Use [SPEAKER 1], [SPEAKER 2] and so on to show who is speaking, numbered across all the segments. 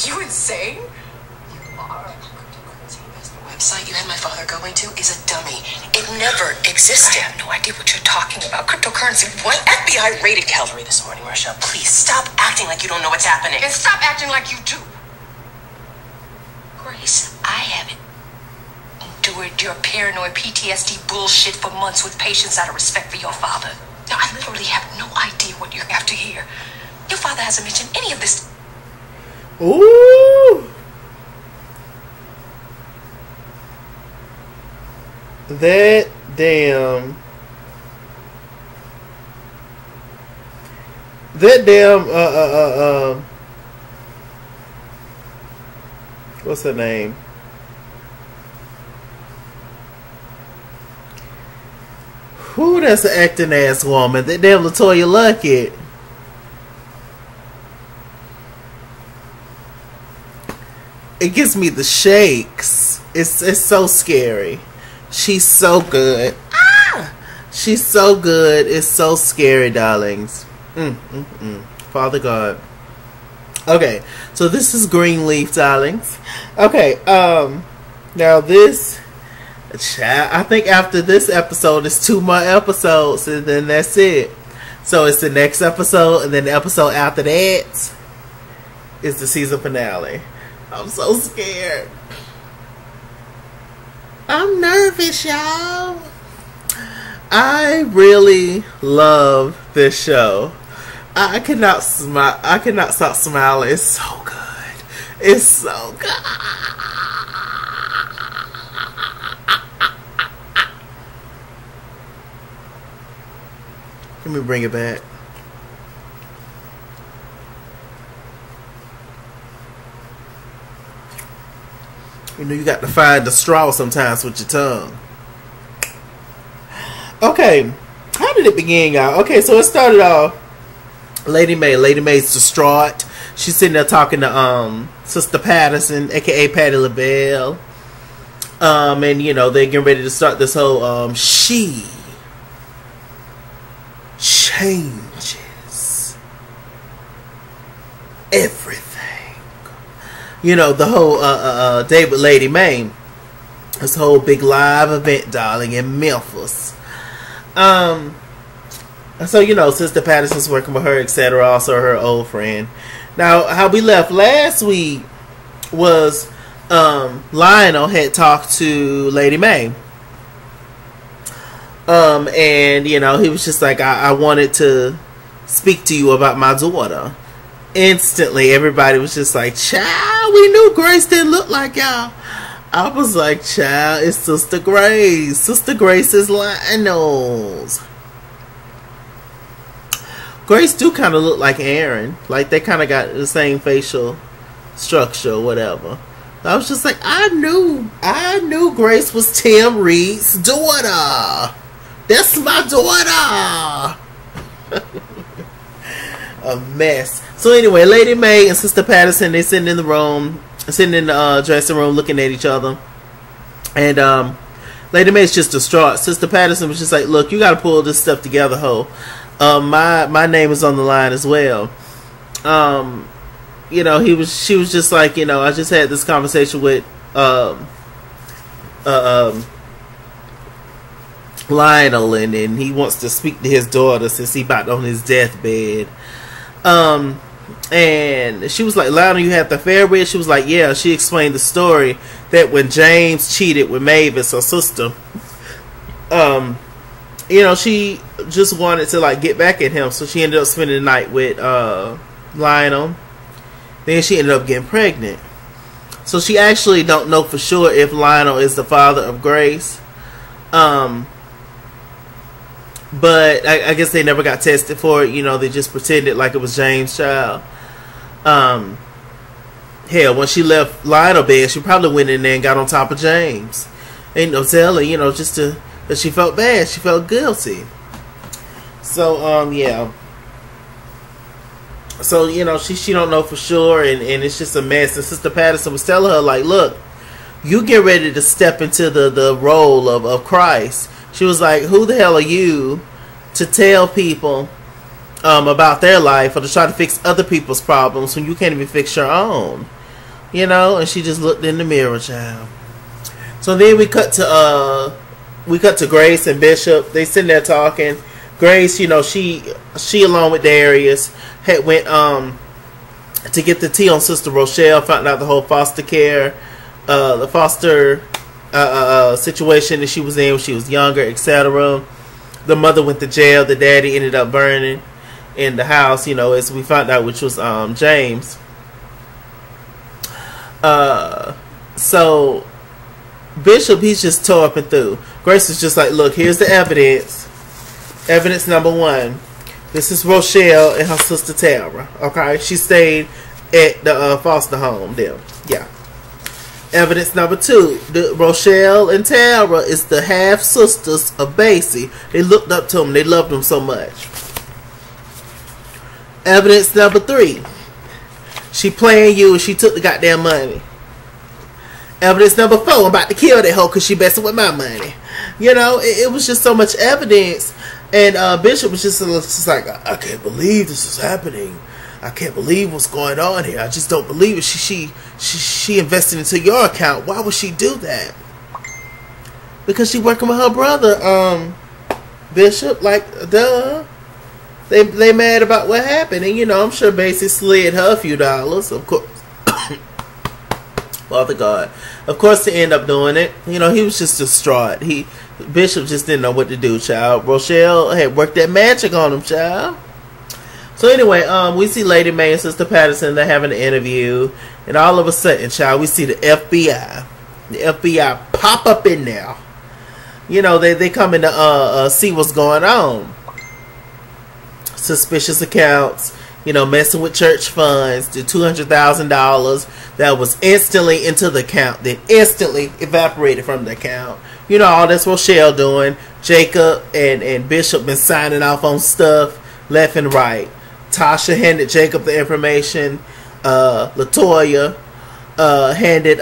[SPEAKER 1] you insane?
[SPEAKER 2] You are. The website you had my father going to is a dummy. It never existed. I have no idea what you're talking about. Cryptocurrency. What? FBI raided Calvary this morning, Marshall. Please stop acting like you don't know what's happening.
[SPEAKER 1] And stop acting like you do.
[SPEAKER 2] Grace, I haven't endured your paranoid PTSD bullshit for months with patience out of respect for your father. Now, I literally have no idea what you're after here. Your father hasn't mentioned any of this.
[SPEAKER 3] Ooh! That damn what's her name? Who? That's an acting ass woman. That damn Latoya Luckett. It gives me the shakes. It's so scary. She's so good. Ah! She's so good. It's so scary, darlings. Father God. Okay, so this is Greenleaf, darlings. Okay, now this, I think after this episode, it's 2 more episodes, and then that's it. So it's the next episode, and then the episode after that is the season finale. I'm so scared. I'm nervous, y'all. I really love this show. I cannot smile. I cannot stop smiling. It's so good. It's so good. Let me bring it back. You know, you got to find the straw sometimes with your tongue. Okay, how did it begin, y'all? Okay, so it started off. Lady May. Lady May's distraught. She's sitting there talking to Sister Patterson, aka Patti LaBelle. And you know, they're getting ready to start this whole she changes everything. You know, the whole day with Lady May. This whole big live event, darling, in Memphis. So, you know, Sister Patterson's working with her, etc. Also her old friend. Now, how we left last week was Lionel had talked to Lady May. And, you know, he was just like, I wanted to speak to you about my daughter. Instantly, everybody was just like, child, we knew Grace didn't look like y'all. I was like, child, it's Sister Grace. Sister Grace is Lionel's. Grace do kind of look like Aaron. Like, they kind of got the same facial structure or whatever. I was just like, I knew Grace was Tim Reed's daughter. That's my daughter. A mess. So anyway, Lady May and Sister Patterson, they sitting in the room, sitting in the dressing room looking at each other. And Lady May's just distraught. Sister Patterson was just like, look, you got to pull this stuff together, ho. My name is on the line as well. You know, she was just like, you know, I just had this conversation with Lionel, and he wants to speak to his daughter since he about on his deathbed. And she was like, Lionel, you had the affair with? She was like, yeah. She explained the story that when James cheated with Mavis, her sister, you know, she just wanted to like get back at him, so she ended up spending the night with Lionel. Then she ended up getting pregnant. So she actually don't know for sure if Lionel is the father of Grace. But I guess they never got tested for it. You know, they just pretended like it was James' child. Hell, when she left Lionel bed, she probably went in there and got on top of James. Ain't no telling, you know, just to, but she felt bad. She felt guilty. So, yeah. So, you know, she don't know for sure, and it's just a mess. And Sister Patterson was telling her, like, look, you get ready to step into the role of Christ. She was like, who the hell are you to tell people about their life or to try to fix other people's problems when you can't even fix your own? you know, and she just looked in the mirror, child. So then we cut to Grace and Bishop. They sitting there talking. Grace, you know, she along with Darius had went to get the tea on Sister Rochelle, found out the whole foster care, the foster situation that she was in when she was younger, etc. The mother went to jail. The daddy ended up burning in the house, you know, as we found out, which was James. So Bishop, he's just tore up and through. Grace is just like, look, here's the evidence. Evidence number one. This is Rochelle and her sister Tara. Okay, she stayed at the foster home there. Yeah. Evidence number two. Rochelle and Tara is the half sisters of Basie. They looked up to him. They loved him so much. Evidence number three. She playing you and she took the goddamn money. Evidence number four. I'm about to kill that hoe because she messing with my money. You know, it was just so much evidence. And Bishop was just like, I can't believe this is happening. I can't believe what's going on here. I just don't believe it. She invested into your account. Why would she do that? Because she working with her brother, Bishop. Like, duh. They mad about what happened. And, you know, I'm sure Basie slid her a few dollars. Of course. Father God. Of course, to end up doing it. You know, he was just distraught. Bishop just didn't know what to do, child. Rochelle had worked that magic on him, child. So anyway, we see Lady Mae and Sister Patterson. They're having an interview. And all of a sudden, child, we see the FBI. The FBI pop up in there. You know, they come in to see what's going on. Suspicious accounts. You know, messing with church funds. The $200,000 that was instantly into the account. Then instantly evaporated from the account. You know, all that's Rochelle doing. Jacob and Bishop been signing off on stuff left and right. Tasha handed Jacob the information. Latoya handed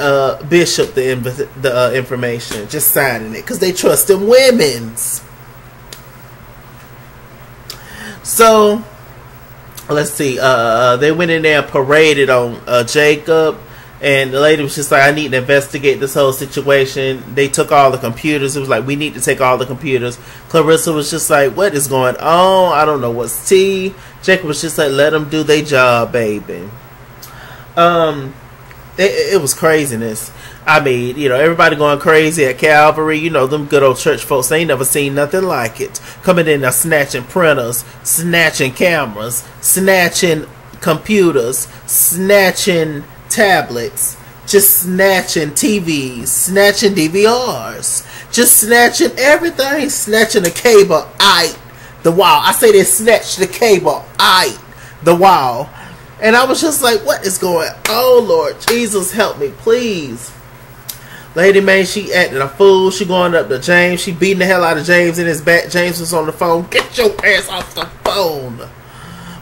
[SPEAKER 3] Bishop the information. Just signing it. Because they trust them women's. So, let's see. They went in there and paraded on Jacob. And the lady was just like, I need to investigate this whole situation. They took all the computers. It was like, we need to take all the computers. Clarissa was just like, what is going on? I don't know what's tea. Jacob was just like, let them do their job, baby. It was craziness. I mean, you know, everybody going crazy at Calvary. You know, them good old church folks, they ain't never seen nothing like it. Coming in there snatching printers, snatching cameras, snatching computers, snatching tablets, just snatching TVs, snatching DVRs, just snatching everything, snatching the cable, the wall. I say they snatched the cable, the wall. And I was just like, what is going on, Lord Jesus, help me, please. Lady Mae, she acting a fool. She going up to James. She beating the hell out of James in his back. James was on the phone. Get your ass off the phone.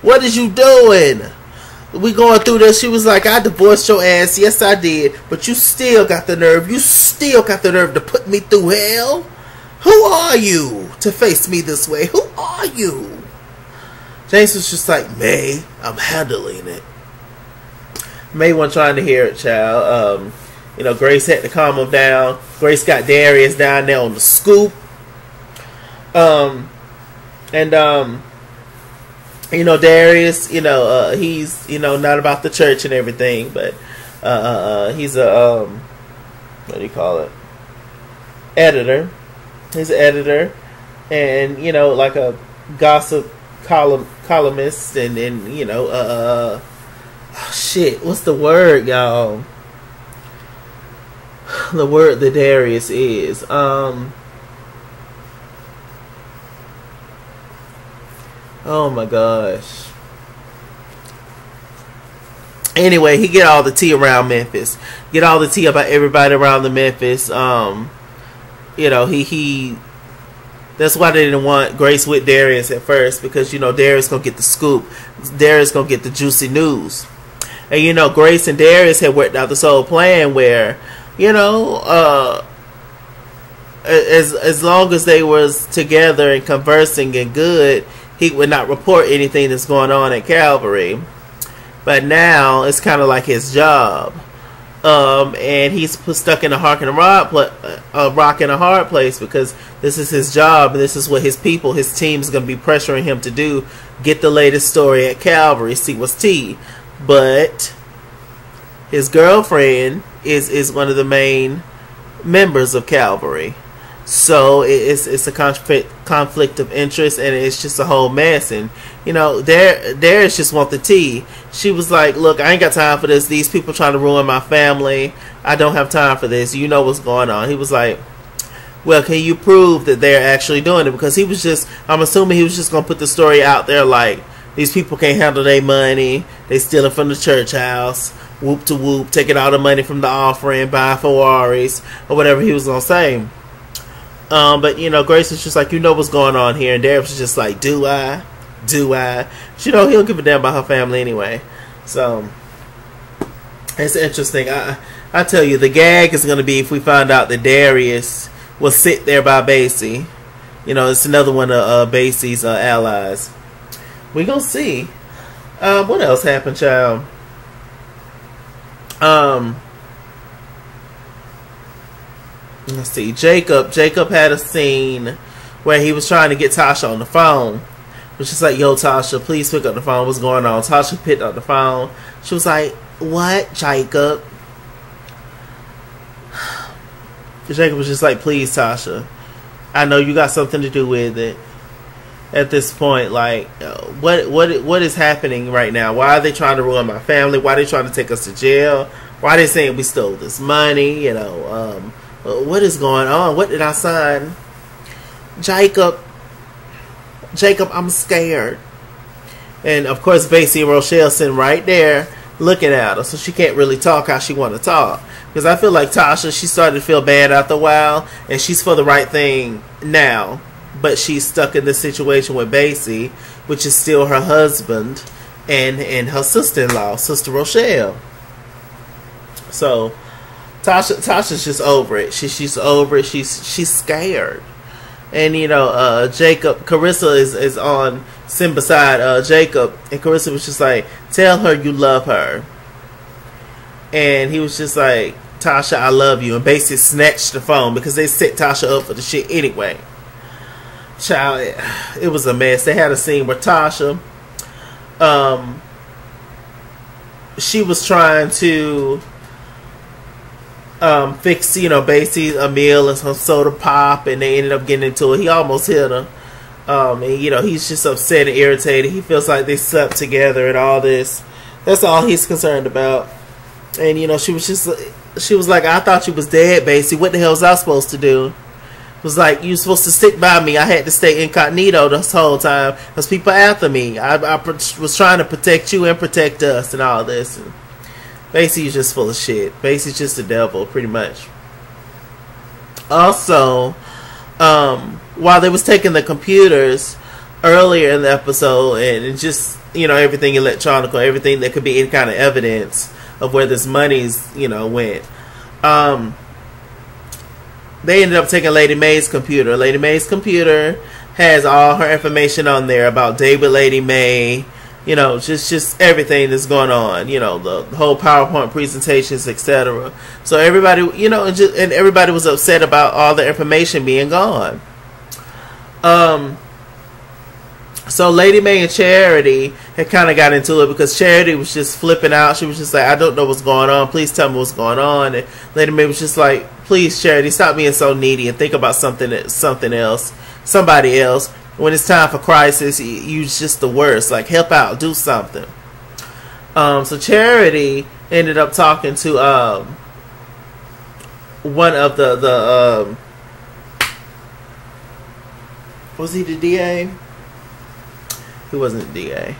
[SPEAKER 3] What is you doing? We going through this. She was like, I divorced your ass. Yes, I did. But you still got the nerve. You still got the nerve to put me through hell? Who are you to face me this way? Who are you? James was just like, Mae, I'm handling it. Mae wasn't trying to hear it, child. You know, Grace had to calm him down. Grace got Darius down there on the scoop. You know, Darius, you know, he's, you know, not about the church and everything, but he's a, what do you call it? Editor. He's an editor. And, you know, like a gossip columnist and you know, oh, shit, what's the word, y'all? The word that Darius is, oh my gosh. Anyway, he get all the tea around Memphis. Get all the tea about everybody around the Memphis. You know, he that's why they didn't want Grace with Darius at first, because, you know, Darius gonna get the scoop. Darius gonna get the juicy news. And, you know, Grace and Darius had worked out this whole plan where, you know, as long as they was together and conversing and good, he would not report anything that's going on at Calvary. But now it's kind of like his job. And he's stuck in a rock and a hard place because this is his job and this is what his team is going to be pressuring him to do. Get the latest story at Calvary, see what's tea. But his girlfriend is one of the main members of Calvary. So it's a conflict of interest, and it's just a whole mess. And Darius just want the tea. She was like, "Look, I ain't got time for this. These people trying to ruin my family. I don't have time for this. You know what's going on." He was like, "Well, can you prove that they're actually doing it?" Because I'm assuming he was just gonna put the story out there like these people can't handle their money. They stealing from the church house. Whoop to whoop, taking all the money from the offering, buying Ferraris or whatever he was gonna say. But Grace was just like, you know what's going on here, and Darius was just like, do I? He don't give a damn about her family anyway. So it's interesting. I tell you, the gag is going to be if we find out that Darius will sit there by Basie. It's another one of Basie's allies. We gonna see. What else happened, child? Let's see. Jacob had a scene where he was trying to get Tasha on the phone. It was just like, yo, Tasha, please pick up the phone. What's going on? Tasha picked up the phone. She was like, what, Jacob? Jacob was just like, please, Tasha. I know you got something to do with it. At this point, like, what is happening right now? Why are they trying to ruin my family? Why are they trying to take us to jail? Why are they saying we stole this money? What is going on? What did I sign? Jacob, I'm scared. And of course, Basie and Rochelle sitting right there looking at her, so she can't really talk how she want to talk. Because I feel like Tasha, she started to feel bad after a while, and she's for the right thing now. But she's stuck in this situation with Basie, which is still her husband and her sister-in-law, Sister Rochelle. So Tasha's just over it. She's over it. She's scared. And Jacob, Carissa is on sitting beside Jacob, and Carissa was just like, tell her you love her. And he was just like, Tasha, I love you. And basically snatched the phone because they set Tasha up for the shit anyway. Child, it was a mess. They had a scene where Tasha, she was trying to fix, Basie a meal and some soda pop, and they ended up getting into it. He almost hit her. And he's just upset and irritated. He feels like they slept together and all this. That's all he's concerned about. And she was like, I thought you was dead, Basie. What the hell was I supposed to do? Was like, you supposed to stick by me. I had to stay incognito this whole time because people after me. I was trying to protect you and protect us and all this. And Basie's just full of shit. Basie's just the devil, pretty much. Also, while they was taking the computers earlier in the episode and just, everything electronic, everything that could be any kind of evidence of where this money's, went. They ended up taking Lady Mae's computer. Lady Mae's computer has all her information on there about David, Lady Mae, just everything that's going on, the whole PowerPoint presentations, etc. So everybody, and everybody was upset about all the information being gone. So Lady Mae and Charity had kind of got into it because Charity was just flipping out. She was just like, I don't know what's going on. Please tell me what's going on. And Lady Mae was just like, please, Charity, stop being so needy and think about something else, somebody else. When it's time for crisis, you're just the worst. Like, help out, do something. So Charity ended up talking to one of the was he the DA? He wasn't the DA.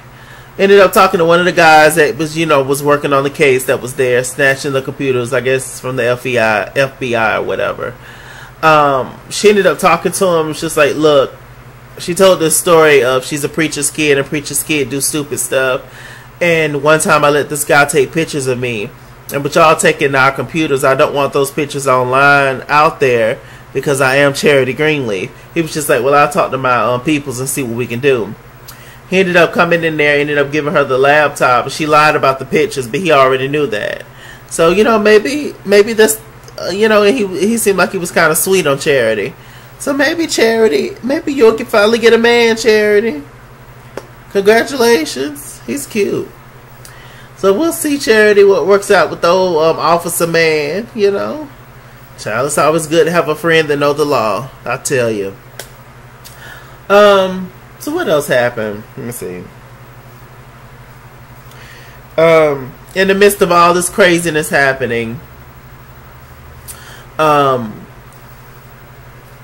[SPEAKER 3] Ended up talking to one of the guys that was, was working on the case that was there, snatching the computers, I guess, from the FBI or whatever. She ended up talking to him. It's just like, look, she told this story of she's a preacher's kid, and preacher's kid do stupid stuff. And one time I let this guy take pictures of me. And but y'all taking our computers, I don't want those pictures online out there because I am Charity Greenleaf. He was just like, well, I'll talk to my peoples and see what we can do. He ended up coming in there, ended up giving her the laptop. She lied about the pictures, but he already knew that. So, you know, maybe this, you know, he seemed like he was kind of sweet on Charity. So maybe Charity, maybe you'll finally get a man, Charity. Congratulations. He's cute. So we'll see, Charity, what works out with the old officer man, you know. Child, it's always good to have a friend that know the law, I tell you. So what else happened? Let me see. In the midst of all this craziness happening,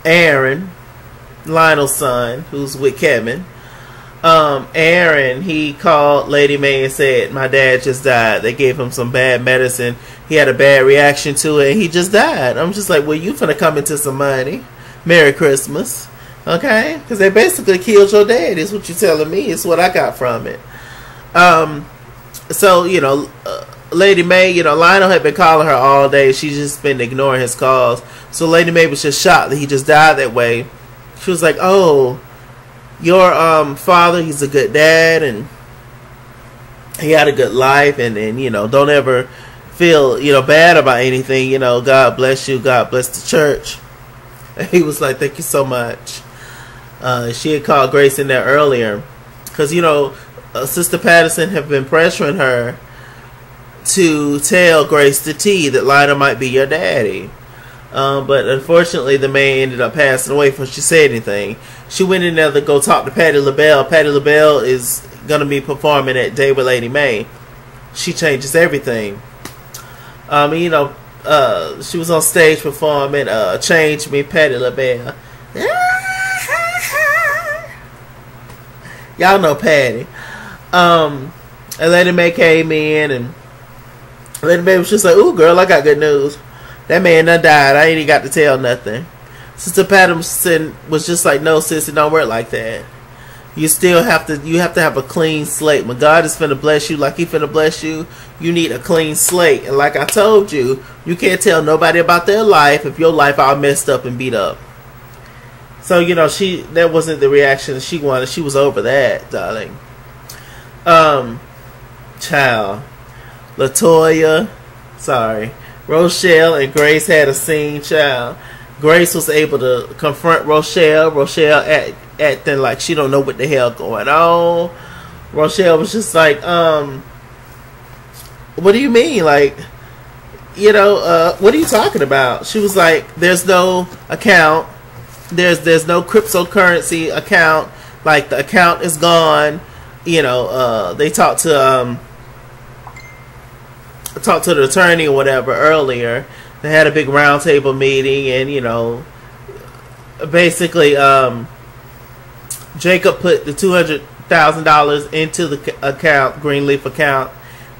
[SPEAKER 3] Aaron, Lionel's son, who's with Kevin, Aaron, he called Lady Mae and said, my dad just died. They gave him some bad medicine. He had a bad reaction to it, and he just died. I'm just like, well, you finna come into some money. Merry Christmas. Okay? Because they basically killed your dad, is what you're telling me. It's what I got from it. So, you know, Lady Mae, you know, Lionel had been calling her all day. She's just been ignoring his calls. So Lady Mae was just shocked that he just died that way. She was like, oh, your father, he's a good dad, and he had a good life, and you know, don't ever feel, you know, bad about anything. You know, God bless you. God bless the church. And he was like, thank you so much. She had called Grace in there earlier because, you know, Sister Patterson had been pressuring her to tell Grace the T that Lionel might be your daddy. But unfortunately, the man ended up passing away before she said anything. She went in there to go talk to Patti LaBelle. Patti LaBelle is going to be performing that day with Lady Mae. She changes everything. You know, she was on stage performing Change Me, Patti LaBelle. Y'all know Patti. And Lady Mae came in, and Lady Mae was just like, ooh, girl, I got good news. That man done died. I ain't even got to tell nothing. Sister Patterson was just like, no, sis, it don't work like that. You still have to, have a clean slate. When God is finna bless you like he finna bless you, you need a clean slate. And like I told you, you can't tell nobody about their life if your life all messed up and beat up. So, you know, that wasn't the reaction that she wanted. She was over that, darling. Child. LaToya, sorry. Rochelle and Grace had a scene, child. Grace was able to confront Rochelle. Rochelle acting like she don't know what the hell going on. Rochelle was just like, what do you mean? Like, you know, what are you talking about? She was like, there's no account. There's no cryptocurrency account. Like, the account is gone. You know, they talked to the attorney or whatever earlier. They had a big roundtable meeting, and, you know, basically, Jacob put the $200,000 into the account, Greenleaf account,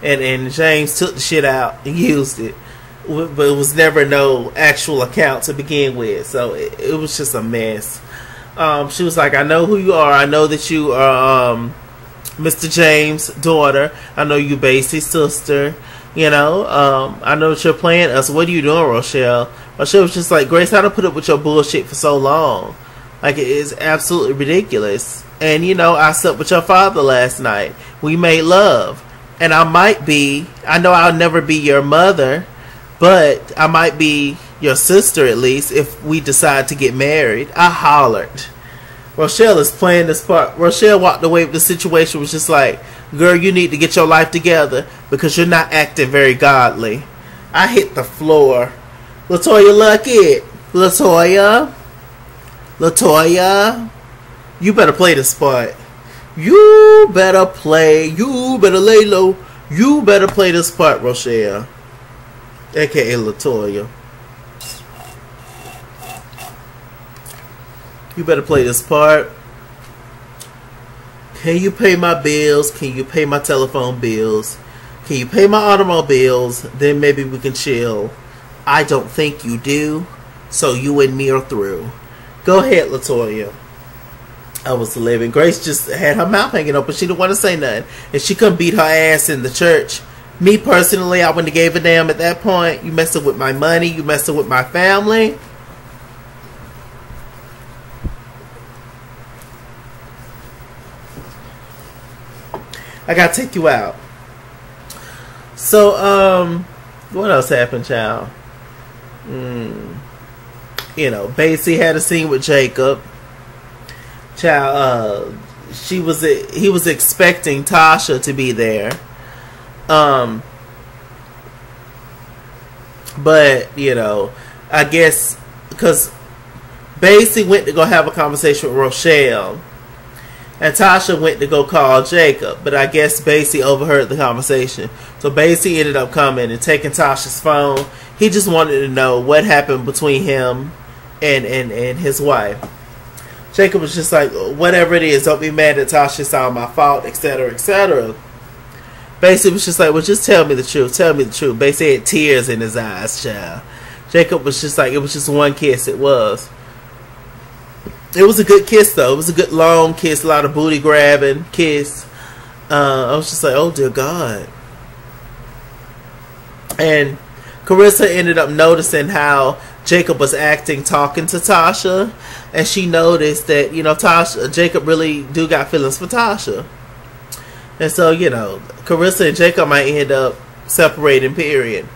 [SPEAKER 3] and James took the shit out and used it. But it was never no actual account to begin with, so it was just a mess. She was like, I know who you are. I know that you are Mr. James' daughter. I know you Basie's sister. You know, I know that you're playing us. What are you doing, Rochelle? Rochelle was just like, Grace, I don't put up with your bullshit for so long. Like, it is absolutely ridiculous. And, you know, I slept with your father last night. We made love. And I know I'll never be your mother, but I might be your sister at least if we decide to get married. I hollered. Rochelle is playing this part. Rochelle walked away with the situation, was just like, girl, you need to get your life together because you're not acting very godly. I hit the floor. LaToya Luckett. LaToya. You better play this part. You better lay low. You better play this part, Rochelle. AKA LaToya. You better play this part. Can you pay my bills? Can you pay my telephone bills? Can you pay my automobiles? Then maybe we can chill. I don't think you do. So you and me are through. Go ahead, LaToya. I was living. Grace just had her mouth hanging open. She didn't want to say nothing. And she couldn't beat her ass in the church. Me personally, I wouldn't have gave a damn at that point. You messing with my money. You messing with my family. I gotta take you out. So, What else happened, child? You know, Basie had a scene with Jacob. Child, he was expecting Tasha to be there. But, you know, I guess because Basie went to go have a conversation with Rochelle, and Tasha went to go call Jacob, but I guess Basie overheard the conversation. So Basie ended up coming and taking Tasha's phone. He just wanted to know what happened between him and his wife. Jacob was just like, whatever it is, don't be mad that Tasha saw my fault, etc., etc. Basie was just like, well, just tell me the truth. Tell me the truth. Basie had tears in his eyes, child. Jacob was just like, it was just one kiss. It was. It was a good kiss, though. It was a good long kiss, a lot of booty grabbing kiss. I was just like, oh, dear God. And Carissa ended up noticing how Jacob was acting, talking to Tasha. And she noticed that, you know, Jacob really do got feelings for Tasha. And so, you know, Carissa and Jacob might end up separating, period.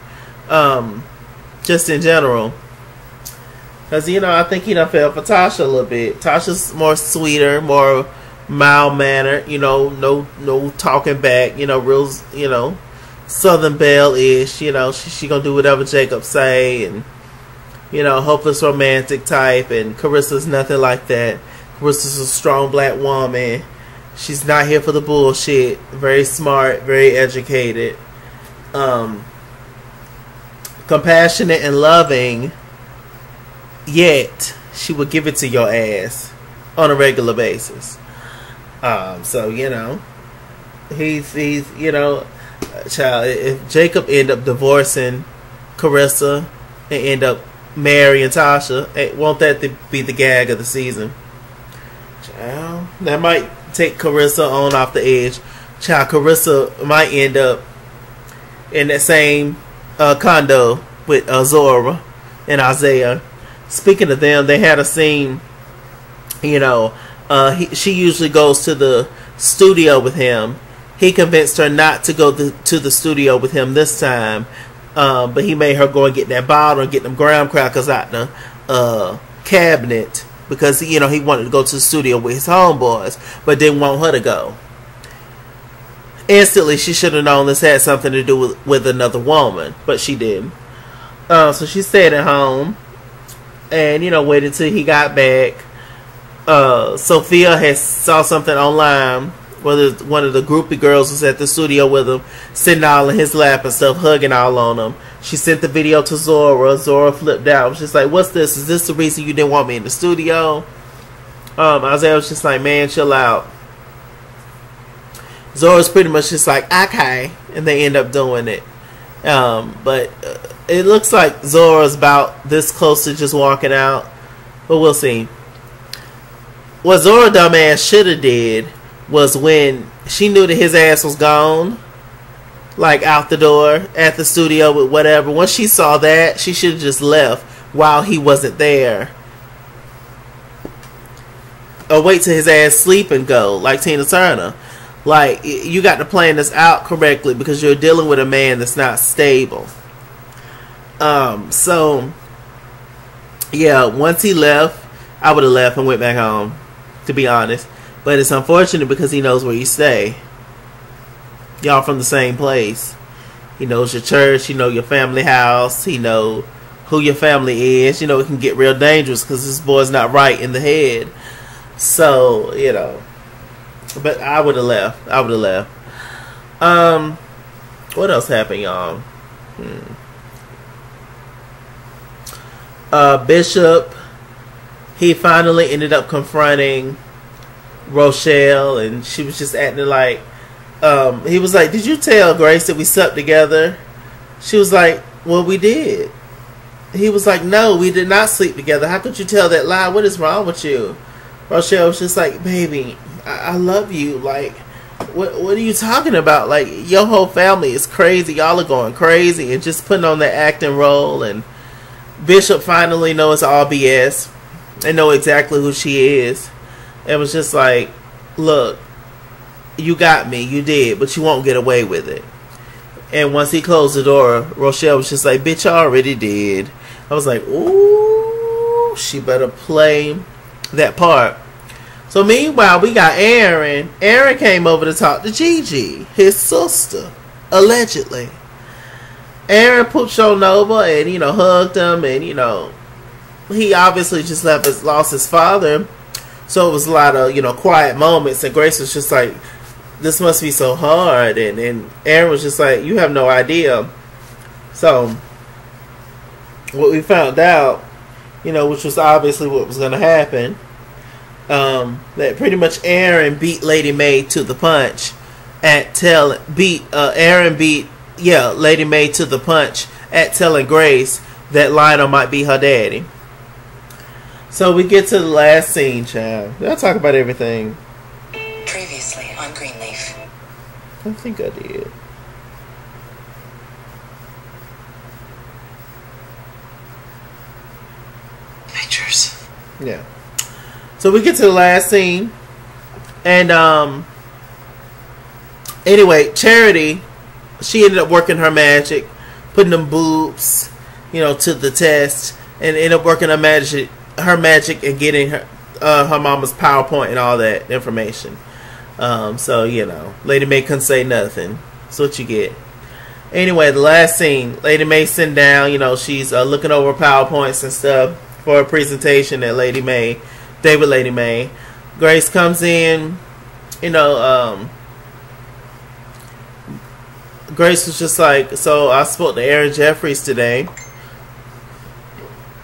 [SPEAKER 3] Just in general. Because, you know, I think he done fell for Tasha a little bit. Tasha's more sweeter, more mild-mannered, you know, no talking back, you know, real, you know, Southern Belle-ish, you know, she gonna do whatever Jacob say, and, you know, hopeless romantic type, and Carissa's nothing like that. Carissa's a strong black woman. She's not here for the bullshit. Very smart, very educated, compassionate and loving, yet she would give it to your ass on a regular basis. So, you know, he's you know, child, if Jacob end up divorcing Carissa and end up marrying Tasha, won't that be the gag of the season? Child, that might take Carissa on off the edge. Child, Carissa might end up in that same condo with Zora and Isaiah. Speaking of them, they had a scene, you know, she usually goes to the studio with him. He convinced her not to go to the studio with him this time, but he made her go and get that bottle and get them graham crackers out the cabinet, because, you know, he wanted to go to the studio with his homeboys, but didn't want her to go. Instantly, she should have known this had something to do with another woman, but she didn't. So she stayed at home and, you know, waited till he got back. Sophia had saw something online where one of the groupie girls was at the studio with him, sitting all in his lap and stuff, hugging all on him. She sent the video to Zora. Zora flipped out. Was just like, what's this? Is this the reason you didn't want me in the studio? Isaiah was just like, man, chill out. Zora's pretty much just like, okay. And they end up doing it. But it looks like Zora's about this close to just walking out. But we'll see. What Zora dumbass should have did was, when she knew that his ass was gone, like out the door at the studio with whatever, once she saw that, she should have just left while he wasn't there. Or wait till his ass sleep and go, like Tina Turner. Like, you got to plan this out correctly, because you're dealing with a man that's not stable. So, yeah, once he left, I would have left and went back home, to be honest. But it's unfortunate because he knows where you stay. Y'all from the same place. He knows your church. He know your family house. He know who your family is. You know, it can get real dangerous because this boy's not right in the head. So, you know. But I would have left. I would have left. What else happened, y'all? Bishop, he finally ended up confronting Rochelle, and she was just acting like, he was like, did you tell Grace that we slept together? She was like, well, we did. He was like, no, we did not sleep together. How could you tell that lie? What is wrong with you? Rochelle was just like, baby, I love you. Like, what are you talking about? Like, your whole family is crazy. Y'all are going crazy and just putting on that acting role. And Bishop finally knows all BS and know exactly who she is. It was just like, look, you got me, you did, but you won't get away with it. And once he closed the door, Rochelle was just like, bitch, I already did. I was like, ooh, she better play that part. So meanwhile, we got Aaron. Aaron came over to talk to Gigi, his sister, allegedly. Aaron pushed on over and, you know, hugged him. And, you know, he obviously just lost his father. So it was a lot of, you know, quiet moments. And Grace was just like, this must be so hard. And Aaron was just like, you have no idea. So what we found out, you know, which was obviously what was going to happen, that pretty much Aaron beat Lady Mae to the punch at Aaron beat Lady Mae to the punch at telling Grace that Lionel might be her daddy. So we get to the last scene, child. I'll talk about everything.
[SPEAKER 2] Previously on Greenleaf.
[SPEAKER 3] I think I did.
[SPEAKER 2] Pictures.
[SPEAKER 3] Yeah. So we get to the last scene. And anyway, Charity, she ended up working her magic, putting them boobs, you know, to the test, and ended up working her magic and getting her mama's PowerPoint and all that information. So, you know, Lady Mae couldn't say nothing. That's what you get. Anyway, the last scene, Lady Mae sitting down, you know, she's looking over PowerPoints and stuff for a presentation at Lady Mae. Grace comes in, you know, Grace was just like, so I spoke to Aaron Jeffries today.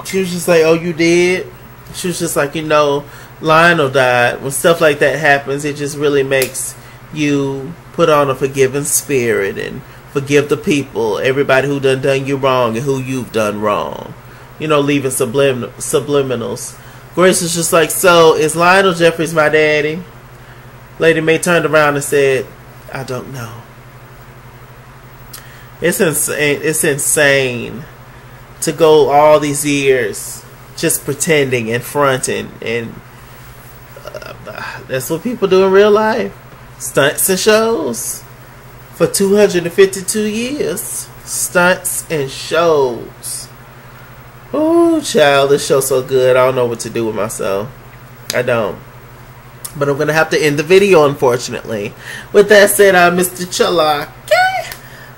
[SPEAKER 3] She was just like, oh, you did? She was just like, you know, Lionel died. When stuff like that happens, it just really makes you put on a forgiving spirit and forgive the people, everybody who done you wrong and who you've done wrong. You know, leaving subliminals. Grace was just like, so is Lionel Jeffries my daddy? Lady Mae turned around and said, I don't know. It's insane. It's insane to go all these years just pretending and fronting, and that's what people do in real life. Stunts and shows for 252 years. Stunts and shows. Oh, child, this show's so good. I don't know what to do with myself. I don't. But I'm going to have to end the video, unfortunately. With that said, I'm Mr. Chalaki.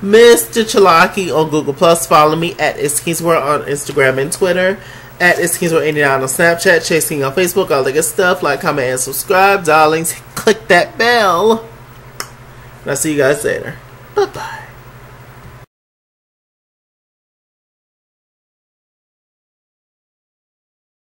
[SPEAKER 3] Mr. Chalaki on Google+. Follow me at ItsKingsWorld on Instagram and Twitter. At ItsKingsWorld89 on Snapchat. Chasing on Facebook. All the good stuff. Like, comment, and subscribe. Darlings, click that bell. And I'll see you guys later. Bye-bye.